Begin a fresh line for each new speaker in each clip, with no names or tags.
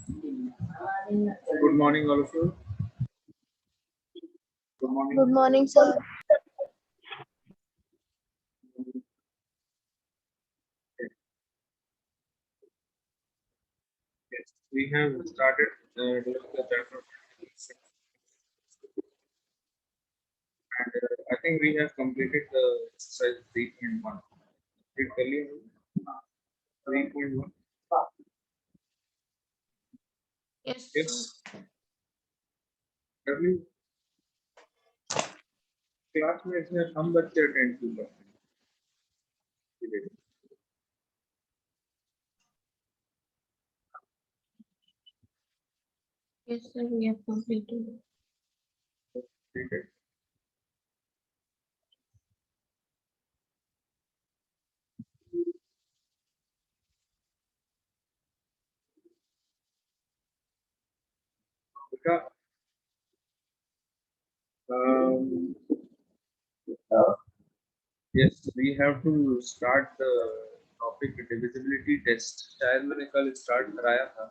Good morning, all of you. Good morning.
Good morning, sir.
Yes, we have started doing the chapter, and I think we have completed the exercise 3.1. Did tell you 3.1?
Yes,
Yes. W classmates में हम बच्चे attend क्यों करते हैं?
yes, sir. We have completed.
ठीक है. बेटा, um, yes, we have to start the topic divisibility test. शायद मैंने कल start कराया था.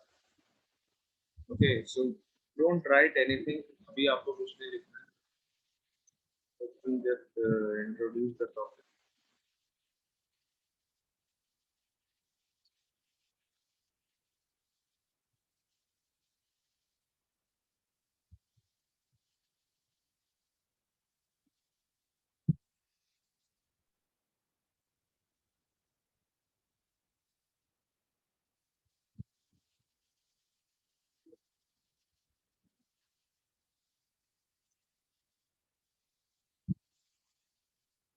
Okay, so don't write anything. अभी आपको कुछ नहीं लिखना है. Let me just introduce the topic.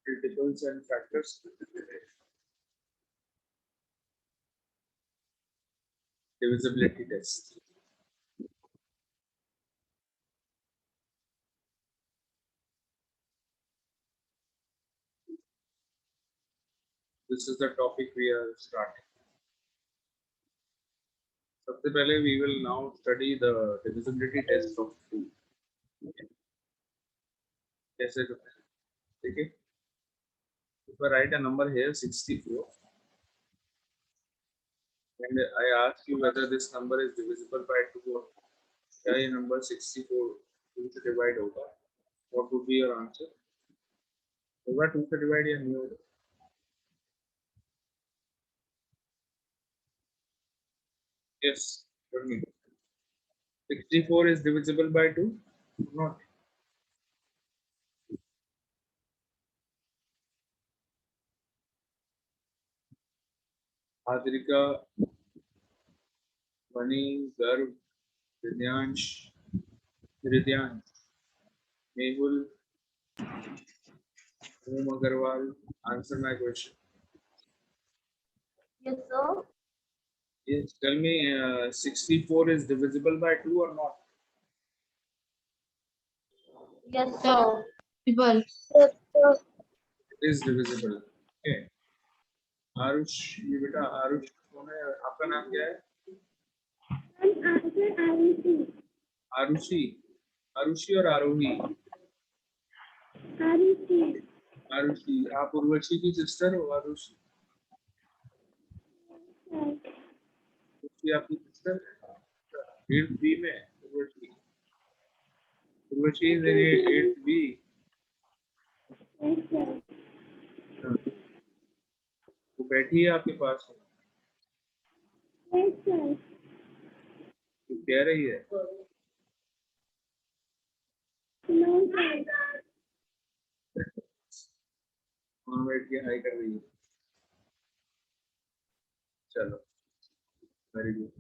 Multiples and factors. Divisibility test. This is the topic we are starting. सबसे पहले we will now study the divisibility test of 2. कैसे करते हैं? ठीक है? If I write a number here 64 and I ask you whether this number is divisible by 2 or क्या ये number 64 2 से divide होगा? What would be your answer? होगा 2 से divide या नहीं होगा? Yes, tell me. 64 is divisible by 2? Not. Adrika, बनी, गर्भ, Hridayansh, Mehul, Om Agarwal, answer my question.
Yes, sir.
Yes, tell me, 64 is divisible by 2 or not?
Yes, sir. People.
It is divisible. Okay. Aarush, ये बेटा आरुष कौन है? आपका नाम क्या है? आरुषि, आरुषि और आरोही? आरुषि, आप उर्वशी की सिस्टर हो? आरुषि, आपकी सिस्टर? 8th B में Urvashi. Urvashi is in 8th B. वो बैठी है आपके पास? तो कह रही है? वहाँ बैठ के हाई कर रही है. चलो, very good.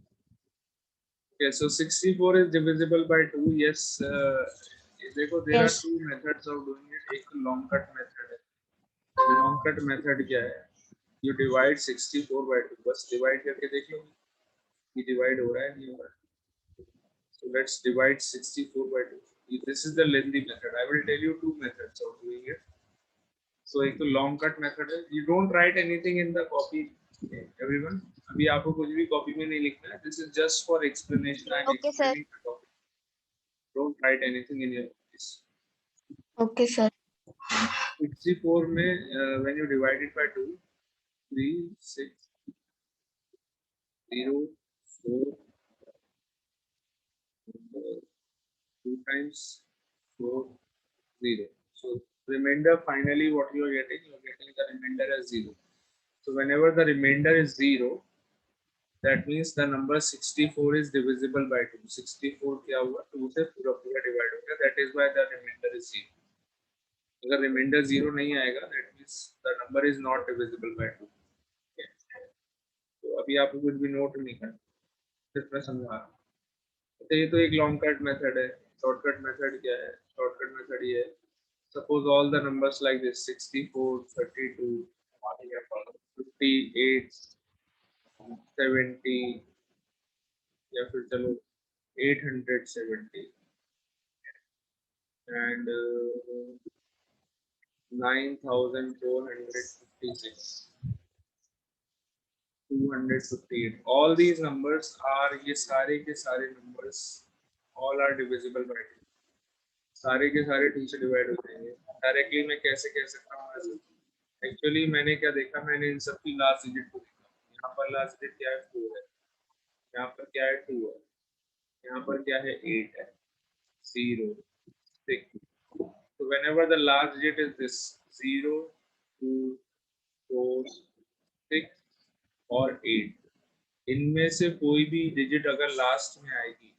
Okay, so 64 is divisible by 2. Yes, देखो, there are two methods of doing it. एक long cut method है. Long cut method क्या है? You divide 64 by 2. बस divide करके देख लो कि divide हो रहा है नहीं हो रहा है. So let's divide 64 by 2. This is the lengthy method. I will tell you two methods of doing it. So एक तो long cut method है. You don't write anything in the copy, everyone. अभी आपको कुछ भी copy में नहीं लिखना है. This is just for explanation. I am explaining the topic. Don't write anything in your office.
Okay, sir.
64 में when you divide it by 2, 3, 6, 0, 4, times 4 0. So remainder finally what you are getting the remainder as 0. So whenever the remainder is 0, that means the number 64 is divisible by 2. 64 क्या हुआ 2 से पूरा पूरा divide हो गया, that is why the remainder is 0. अगर reminder 0 नहीं आएगा that means the number is not divisible by 2. तो अभी आपको कुछ भी नोट नहीं करना, सिर्फ मैं समझा रहा हूँ. तो ये तो एक लॉन्ग कट मेथड है. शॉर्टकट मेथड क्या है? शॉर्टकट मेथड ये है, suppose all the numbers like this 64 32 58 70 या फिर चलो 870 and 9456 258. All these numbers are, ये सारे के सारे numbers all are divisible by 2. सारे के सारे 2 से डिवाइड हो जाएंगे. डायरेक्टली मैं कैसे कह सकता हूँ ऐसे? एक्चुअली मैंने क्या देखा, मैंने इन सब की लास्ट डिजिट को देखा. यहाँ पर लास्ट डिजिट क्या है 4 है, यहाँ पर क्या है 2 है, यहाँ पर क्या है 8 है 0 6. So whenever the last digit is this 0 2 4 6 और 8, इनमें से कोई भी डिजिट अगर लास्ट में आएगी,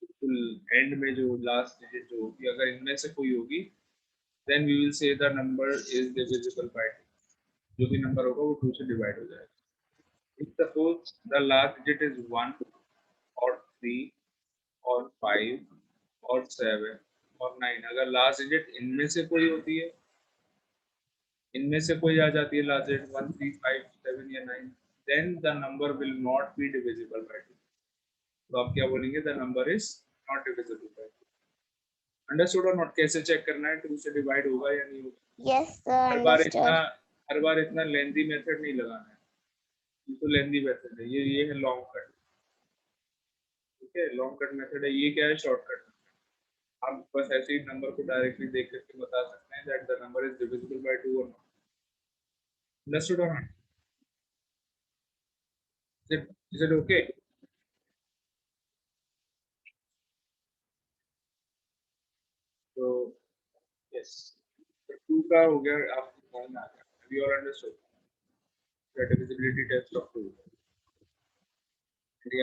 बिल्कुल एंड में जो लास्ट डिजिट जो होगी, अगर इनमें से कोई होगी, then we will say the number is divisible by 2. जो भी नंबर होगा वो 2 से डिवाइड हो जाएगा. If suppose the last digit is 1 or 3 or 5 or 7 और 9, अगर लास्ट डिजिट इनमें से कोई होती है, इनमें से कोई आ जाती है लास्ट डिजिट 1 3 5 7 या 9, then the number will not be divisible by 2. तो आप क्या बोलेंगे? the number is not divisible by 2. Understood और नॉट? कैसे चेक करना है 2 से डिवाइड होगा या नहीं होगा?
Yes, sir, understood.
हर बार इतना लेंथी मेथड नहीं लगाना है. ये तो लेंथी मेथड है, ये है लॉन्ग कट. ठीक है, लॉन्ग कट मेथड है. ये क्या है? शॉर्टकट. आप बस ऐसे ही नंबर को डायरेक्टली देख करके बता सकते हैं that the number is divisible by 2 और नॉट. अंडरस्टूड और नॉट? Is it okay? तो यस, 2 का हो गया, आपको समझ में आ गया. We all understood the divisibility test of 2.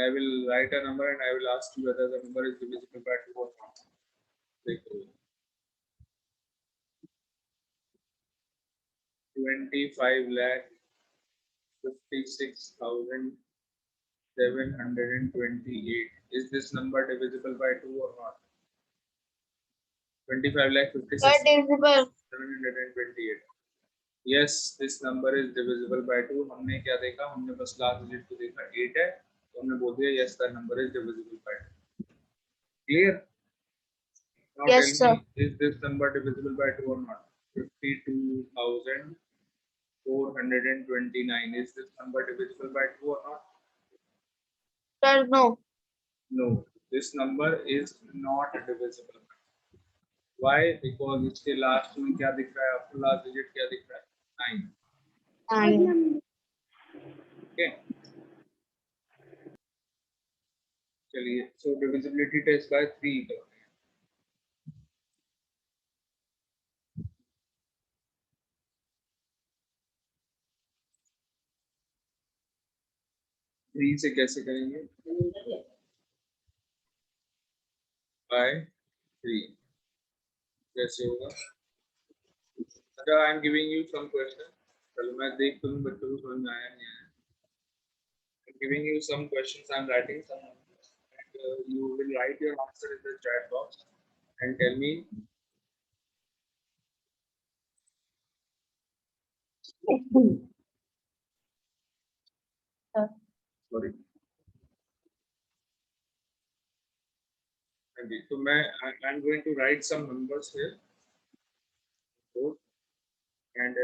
I will write a number and I will ask you whether the number is divisible by 2 or not. देखो 25,56,728. Is this number divisible by 2 or not? 25,56,728. Yes, this number is divisible by 2. हमने क्या देखा? हमने बस last digit को देखा 8 है, तो हमने बोल दिया yes, the number is divisible by 2. Clear? Now
Yes,
tell
sir.
me, is this number divisible by 2 or not? 52,429. Is this number divisible by 2 or not?
Sir, no.
No, this number is not divisible. Why? Because इसके last में क्या दिख रहा है आपको? Last digit क्या दिख रहा है? 9.
9.
Okay. चलिए, so divisibility test by 3 करते हैं. 3 से कैसे करेंगे? by 3 कैसे होगा? अच्छा, I am giving you some question. चलो मैं देख तो लूं बच्चों को समझ में आया नहीं आया. I'm giving you some questions. I'm writing some numbers, and you will write your answer in the chat box and tell me. Sorry. So I'm going to write some numbers here. And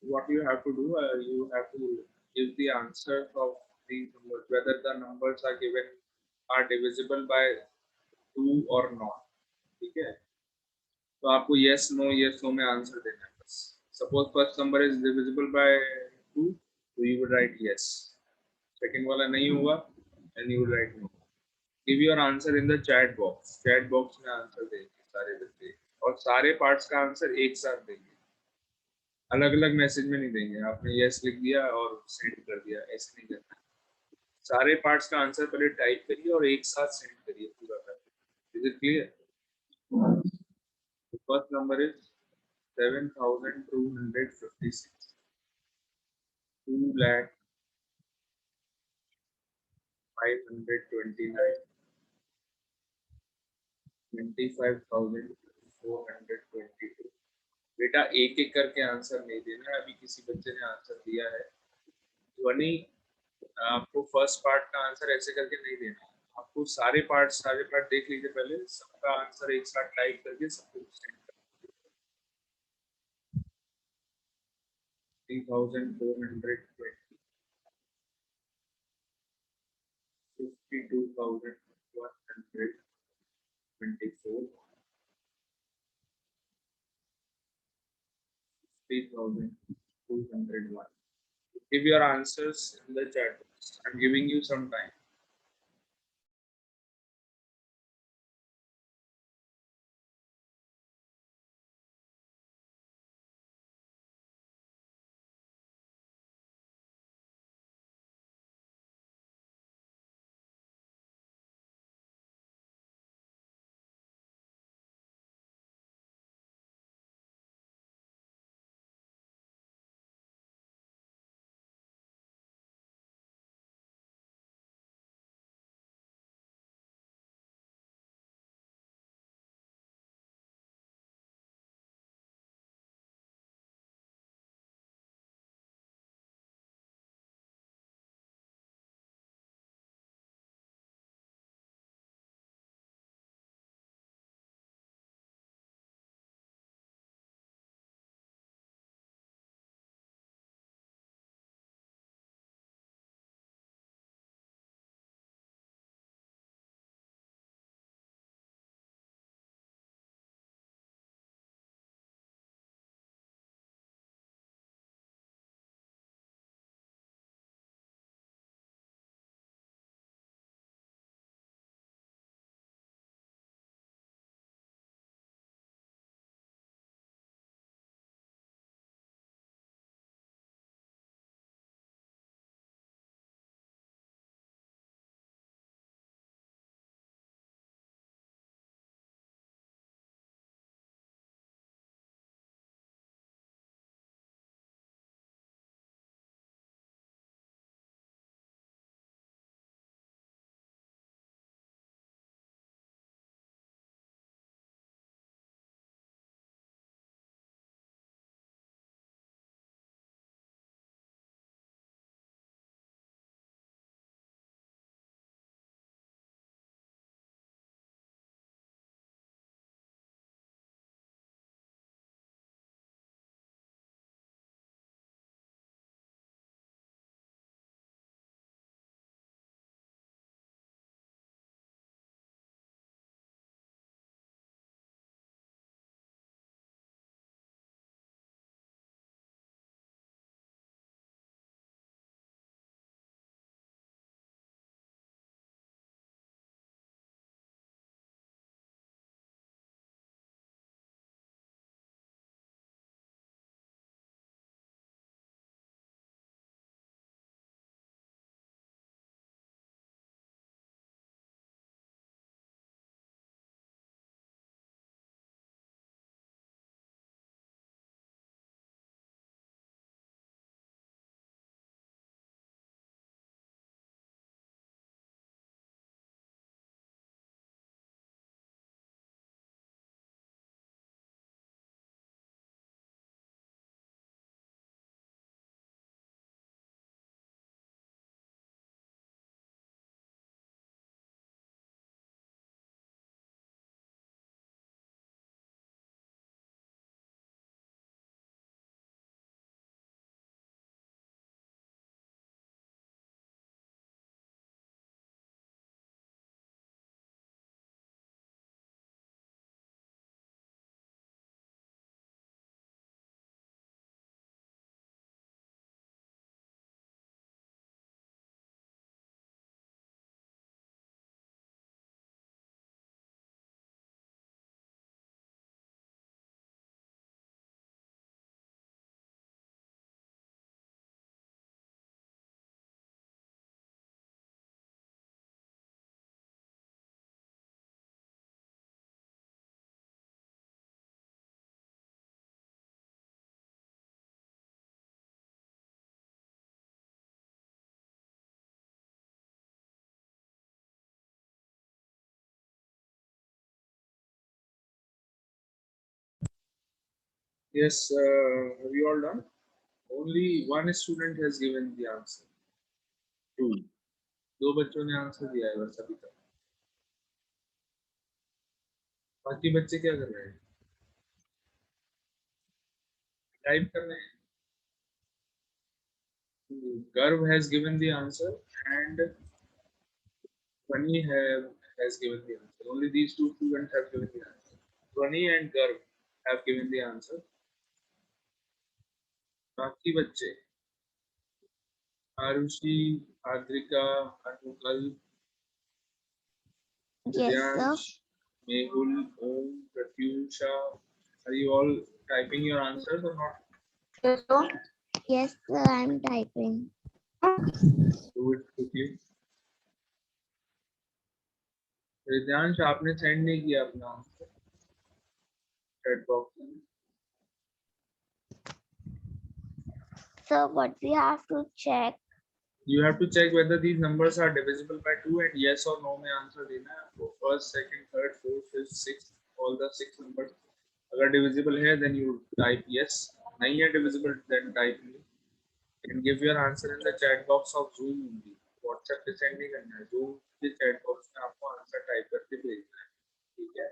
what you have to do, you have to give the answers of these numbers, whether the numbers are given are divisible by 2 or not. ठीक है, तो आपको yes no में answer देना है बस. Suppose first number is divisible by 2, so you would write yes. Second वाला नहीं हुआ, then you would write no. Give your answer in the chat box. Chat box में आंसर देंगे सारे बच्चे, और सारे पार्ट्स का आंसर एक साथ देंगे, अलग अलग मैसेज में नहीं देंगे। आपने यस लिख दिया और सेंड कर दिया, ऐसे नहीं करना। सारे पार्ट्स का आंसर पहले टाइप करिए और एक साथ सेंड करिए पूरा करके। Is it clear? First number is 7,256, 2,05,29, 25,422। बेटा एक एक करके आंसर नहीं देना है। अभी किसी बच्चे ने आंसर दिया है, ध्वनि, आपको फर्स्ट पार्ट का आंसर ऐसे करके नहीं देना है। आपको सारे पार्ट देख लीजिए पहले, सबका आंसर एक साथ टाइप करके सबको सेंड कर। 3,420, 52,124, 3,201. Give your answers in the chat box. I'm giving you some time. Yes, have you all done? Only one student has given the answer. Two. दो बच्चों ने आंसर दिया है बस अभी तक. बाकी बच्चे क्या कर रहे हैं? टाइप कर रहे हैं. Garv has given the answer and Swani has given the answer. Only these two students have given the answer. Swani and Garv have given the answer. बाकी बच्चे आरुषि, आद्रिका, अनुकल,
Yes, sir.
Divyansh, Mehul, Om, Pratyusha. Are you all typing your answers or not?
Yes, sir.
Yes, sir. I'm typing.
Do it quickly. Divyansh, आपने send नहीं किया अपना answer chat box में.
So what we have to check?
You have to check whether these numbers are divisible by 2 and yes or no में answer देना है आपको. First, second, third, fourth, fifth, sixth, all the 6 numbers. अगर divisible है then you type yes. नहीं है divisible then type no. And give your answer in the chat box of Zoom only. WhatsApp पे send नहीं करना है. Zoom के chat box में आपको आंसर टाइप करके भेजना है. ठीक है.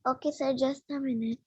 Okay, sir. Just a minute.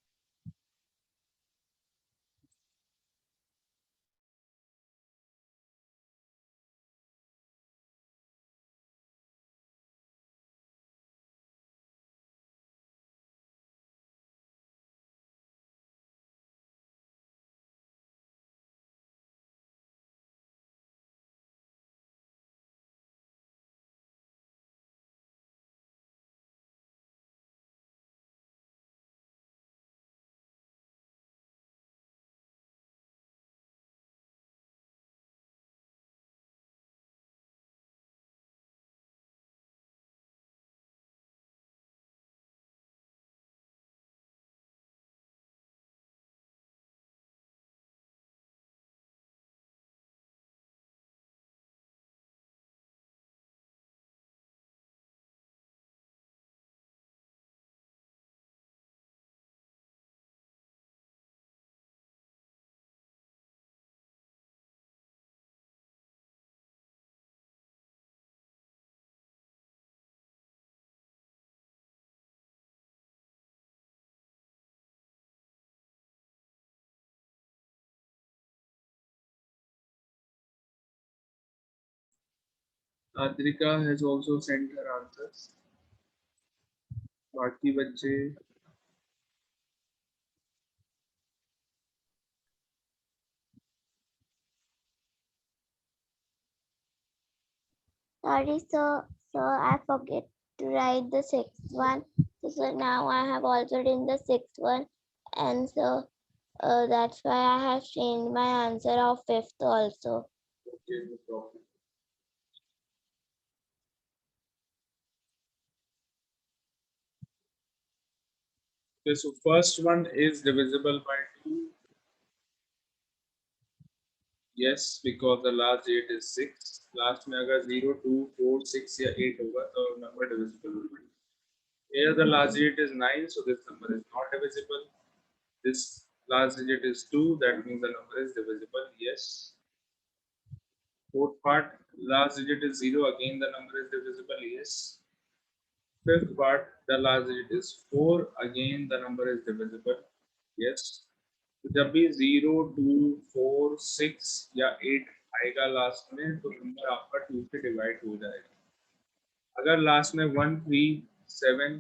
Adrika has also sent her answers. बाकी बच्चे
Sorry, sir. Sir, I forget to write the sixth one. So, sir, now I have also written the sixth one, and so that's why I have changed my answer of fifth also.
Okay, no problem. Okay, so first one is divisible by 2. Yes, because the last digit is 6. Last में अगर 0, 2, 4, 6 या 8 होगा तो number divisible will be. Here the last digit is 9, so this number is not divisible. This last digit is 2, that means the number is divisible. Yes. Fourth part, last digit is 0, again the number is divisible. Yes. Fifth part, the last digit is 4, again the number is divisible. Yes. तो जब भी 0, 2, 4, 6 या 8 आएगा last में तो number आपका 2 से divide हो जाएगा. अगर लास्ट में 1, 3, 7,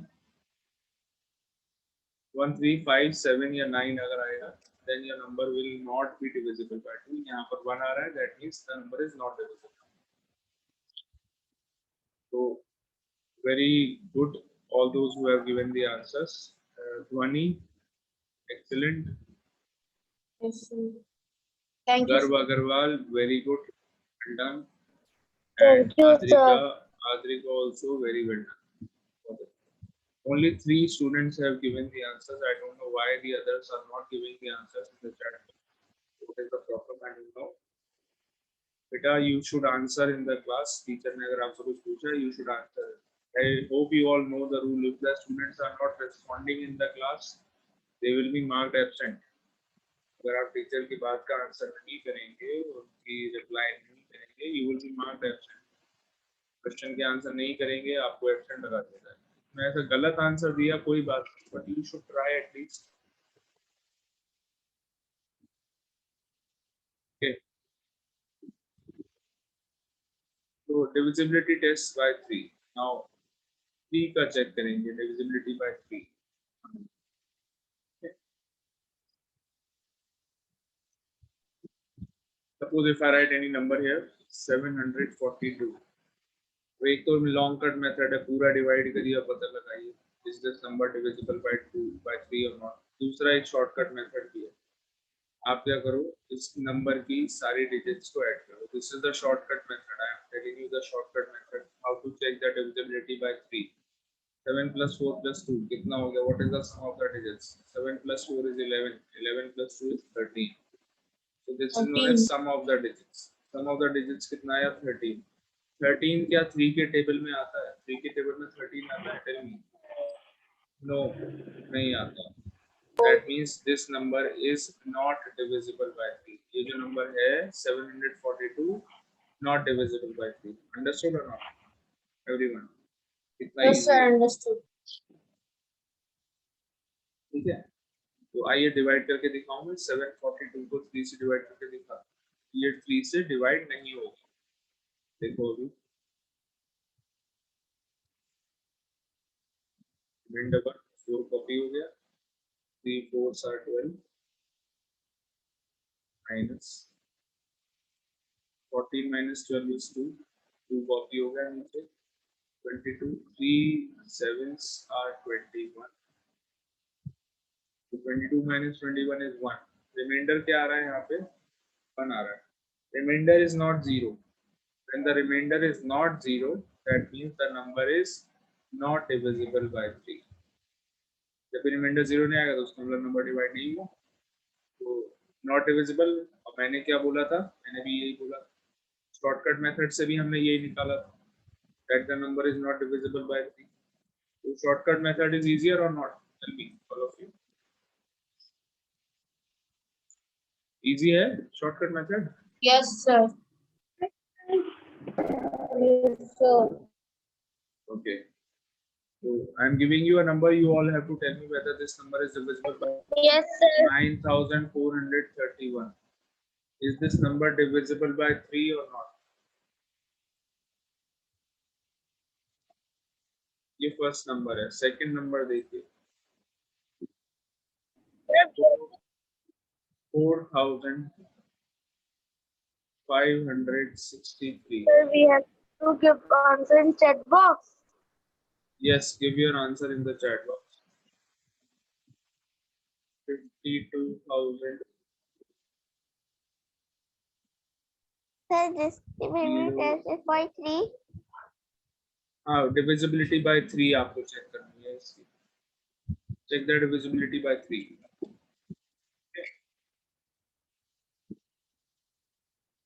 1, 3, 5, 7 या 9 अगर आएगा then your number will not be divisible by 2. यहाँ पर 1 आ रहा है, that means the number is not divisible. So very good, all those who have given the answers. Dhwani, excellent.
Yes, sir. Thank you,
Garv
sir.
Agarwal, very good, well done.
Thank you, sir.
Adrika also very well done. Only 3 students have given the answers. I don't know why the others are not giving the answers in the chat. What is the problem? I don't know. बेटा you should answer in the class. Teacher ने अगर आपसे कुछ पूछा you should answer. I hope you all know the rule. If the students are not responding in the class, they will be marked absent. अगर आप teacher की बात का आंसर नहीं करेंगे, उनकी रिप्लाई नहीं करेंगे, you will be marked absent. Question के आंसर नहीं करेंगे, आपको एब्सेंट लगा देगा. मैं ऐसा गलत आंसर दिया कोई बात नहीं, but you should try at least. Okay. So divisibility test by 3. Now 3 का चेक करेंगे, divisibility by 3. Okay. Suppose if I write any number here, 742. तो एक तो लॉन्ग कट मेथड है, पूरा डिवाइड करिए, पता लगाइए is this number divisible by 2 by 3 और नॉट. दूसरा एक शॉर्टकट मेथड भी है. आप क्या करो, इस नंबर की सारी डिजिट्स को ऐड करो. This is the shortcut method. I am telling you the shortcut method how to check the divisibility by 3. 7 plus 4 plus 2 कितना हो गया? What is the sum of the digits? 7 plus 4 is 11. 11 plus 2 is 13. So this is known as sum of the digits. Sum of the digits कितना आया? 13. 13 क्या 3 के table में आता है? 3 के टेबल में 13 आता है? Tell me. No, नहीं आता. That means this number is not divisible by 3. ये जो number है 742 not divisible by 3. Understood or not? Everyone. कितना
Yes,
easy
sir.
है.
Understood.
ठीक है. तो आइए डिवाइड करके दिखाऊं. मैं 742 को 3 से डिवाइड करके दिखा. ये 3 से डिवाइड नहीं होगा. देखो अभी रिमाइंडर 4 कॉपी हो गया. 3 4 are 12 minus 14 minus 12 is 2. 2 copy हो गया नीचे. 22 3 sevens are 21. तो 22 minus 21 is 1. रिमाइंडर क्या आ रहा है यहाँ पे? 1 आ रहा है. Remainder is not 0. When the remainder is not 0, that means the number is not divisible by 3. जब भी रिमाइंडर 0 नहीं आएगा तो उसका मतलब नंबर डिवाइड नहीं हुआ. तो नॉट डिविजिबल. और मैंने क्या बोला था? मैंने भी यही बोला. शॉर्टकट मेथड से भी हमने यही निकाला था that the number is not divisible by 3. So shortcut method is easier or not? Tell me, all of you. Easy है shortcut method?
Yes, sir. Yes, sir.
Okay. So I am giving you a number. You all have to tell me whether this number is divisible by
Yes, sir.
9431. Is this number divisible by 3 or not? ये first number है. Second number देखिए. 4563.
Sir, we have to give answer in chat box.
Yes, give your answer in the chat box. 52,000.
Sir, this will test is by 3.
हाँ, divisibility by 3 आपको check करनी है इसकी. Check the divisibility by 3.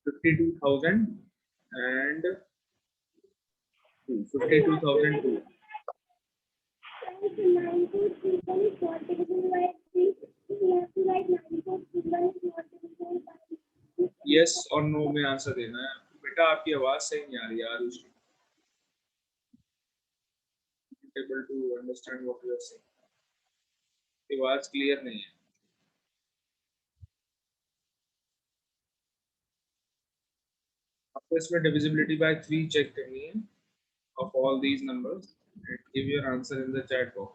52,000 and 2. 52,002. Yes or no में answer देना है. बेटा आपकी आवाज सही नहीं आ रही यार. Able to understand what you are saying. आवाज क्लियर नहीं है. आपको इसमें divisibility by 3 चेक करनी है of all these numbers and give your answer in the chat box.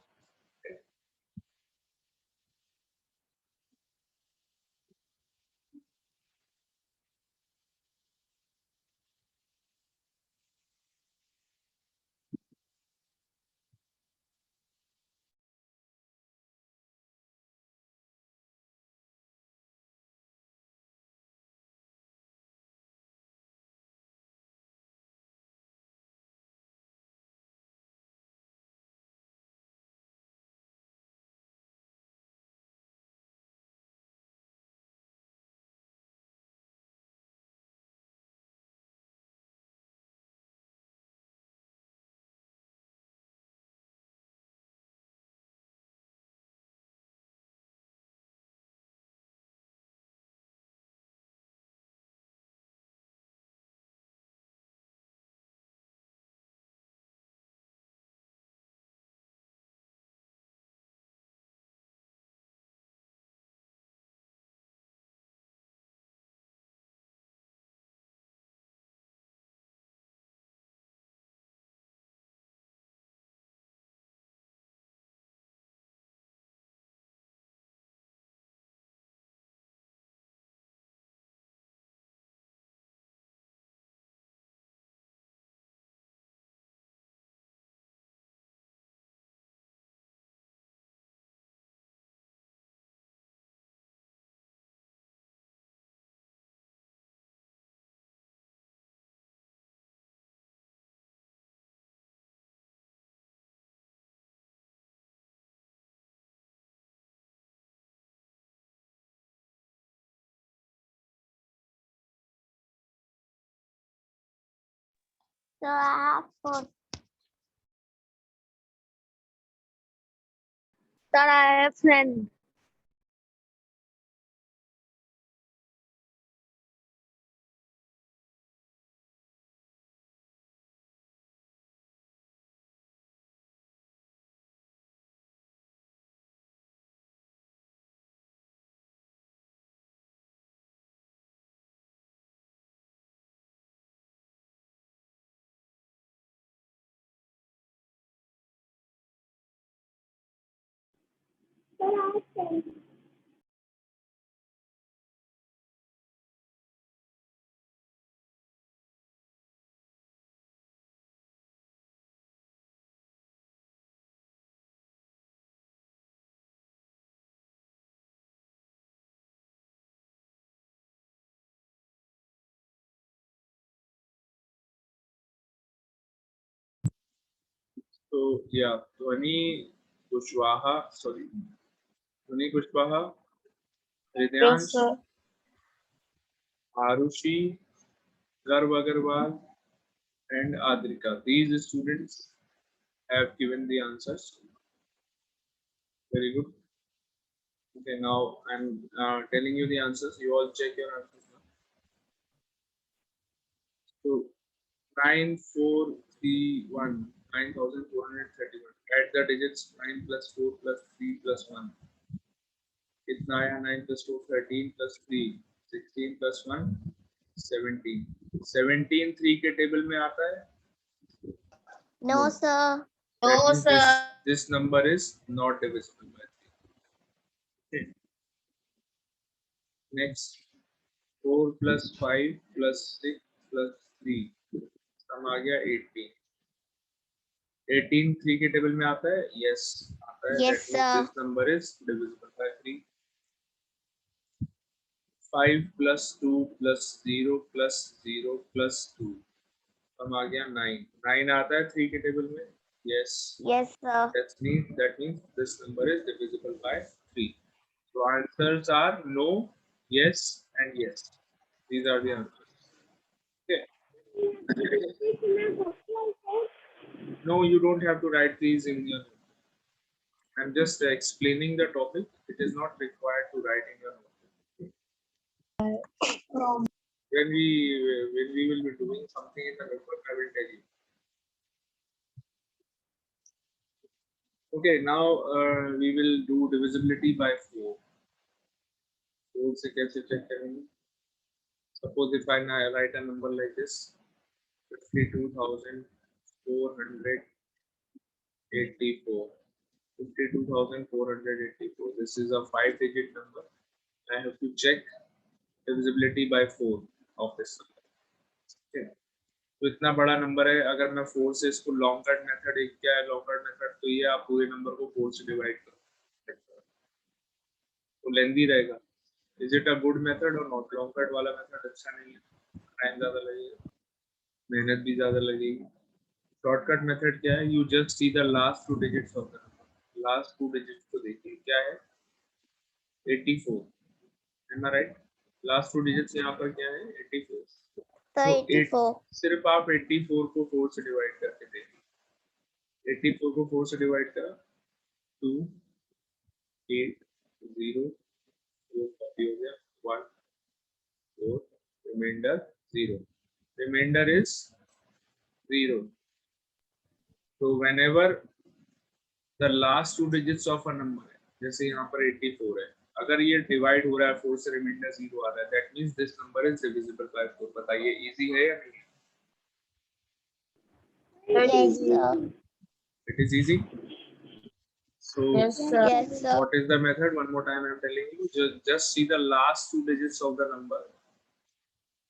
So I have 4.
Sir, I have friend.
So yeah, Dhwani Kushwaha, sorry, Dhwani Kushwaha,
Yes,
Hridyansh,
sir.
Arushi, Garv Agarwal, and Adrika. These students have given the answers. Very good. Okay, now I'm telling you the answers. You all check your answers now. So 9431, 9,431. Add the digits 9 plus 4 plus 3 plus 1. कितना आया 9 plus 2 13 plus 3 16 plus 1 17 17 3 के table में आता है.
No,
No.
sir.
That
No,
means
sir.
this number is not divisible by 3. Okay. Next 4 plus 5 plus 6 plus 3 सम आ गया 18. 18 3 के table में आता है. Yes, आता है.
Yes,
That means
sir.
this number is divisible by 3. 5 plus 2 plus 0 plus 0 plus 2 सम आ गया 9. 9 आता है 3 के टेबल में. Yes,
Yes, sir.
that means this number is divisible by 3. So answers are no, yes, and yes. These are the answers. Okay. No, you don't have to write these in your note. I'm just explaining the topic. It is not required to write in your note. When we will be doing something in the notebook, I will tell you. Okay, now we will do divisibility by 4. 4 से कैसे check करेंगे? Suppose if I write a number like this, 52,484. 52,484. This is a 5-digit number. I have to check divisibility by 4 of this number. Okay. तो इतना बड़ा number है. अगर मैं 4 से इसको लॉन्ग कट मेथड, एक क्या है लॉन्ग कट मेथड, तो ये आप पूरे नंबर को 4 से डिवाइड करो तो लेंदी रहेगा. Is it a good method और नॉट? लॉन्ग कट वाला मेथड अच्छा नहीं है. टाइम ज्यादा लगेगा, मेहनत भी ज्यादा लगेगी. शॉर्टकट मेथड क्या है? You just see the last 2 digits of the number. Last 2 digits को देखिए क्या है. 84. Am I right? Last 2 digits यहाँ पर क्या है? 84.
So
तो
84.
सिर्फ आप 84 को 4 से डिवाइड करके देखिए. 84 को 4 से डिवाइड करा 2 8 0 4 कॉपी हो गया 1 4 remainder 0. Remainder is 0. So whenever the last 2 digits of a number है, जैसे यहाँ पर 84 है, अगर ये डिवाइड हो रहा है 4 से, रिमाइंडर 0 आ रहा है, that means this number is divisible by 4. बताइए इजी है या नहीं?
Yes, sir.
It is easy. So
Yes, sir.
Yes, sir.
what is the method? One more time I am telling you. Just see the last 2 digits of the number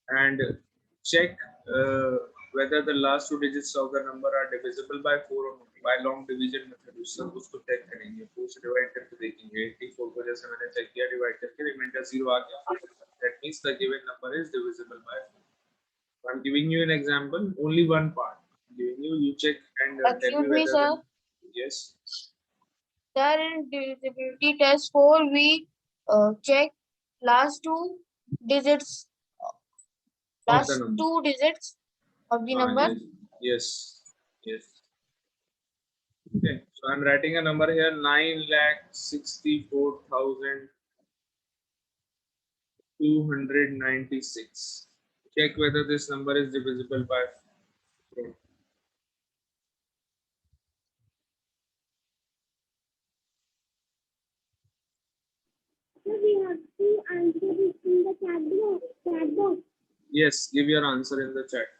and check whether the last 2 digits of the number are divisible by 4 or not. By long division method उसको check करेंगे. 4 से divide करके देखेंगे. 84 को जैसे मैंने check किया, divide करके रिमाइंडर 0 आ गया. That means the given number is divisible by 4. So I'm giving you an example, only one part. I'm giving you check and tell me
Excuse me,
whether.
sir.
Yes.
Sir, in divisibility test 4, we check last 2 digits.
Of the
Last
number.
2 digits of the number.
Yes. Yes. Yes. Okay. So I'm writing a number here, 9,64,296. Check whether this number is divisible by 4.
So we have to answer it in the chat box.
Yes, give your answer in the chat.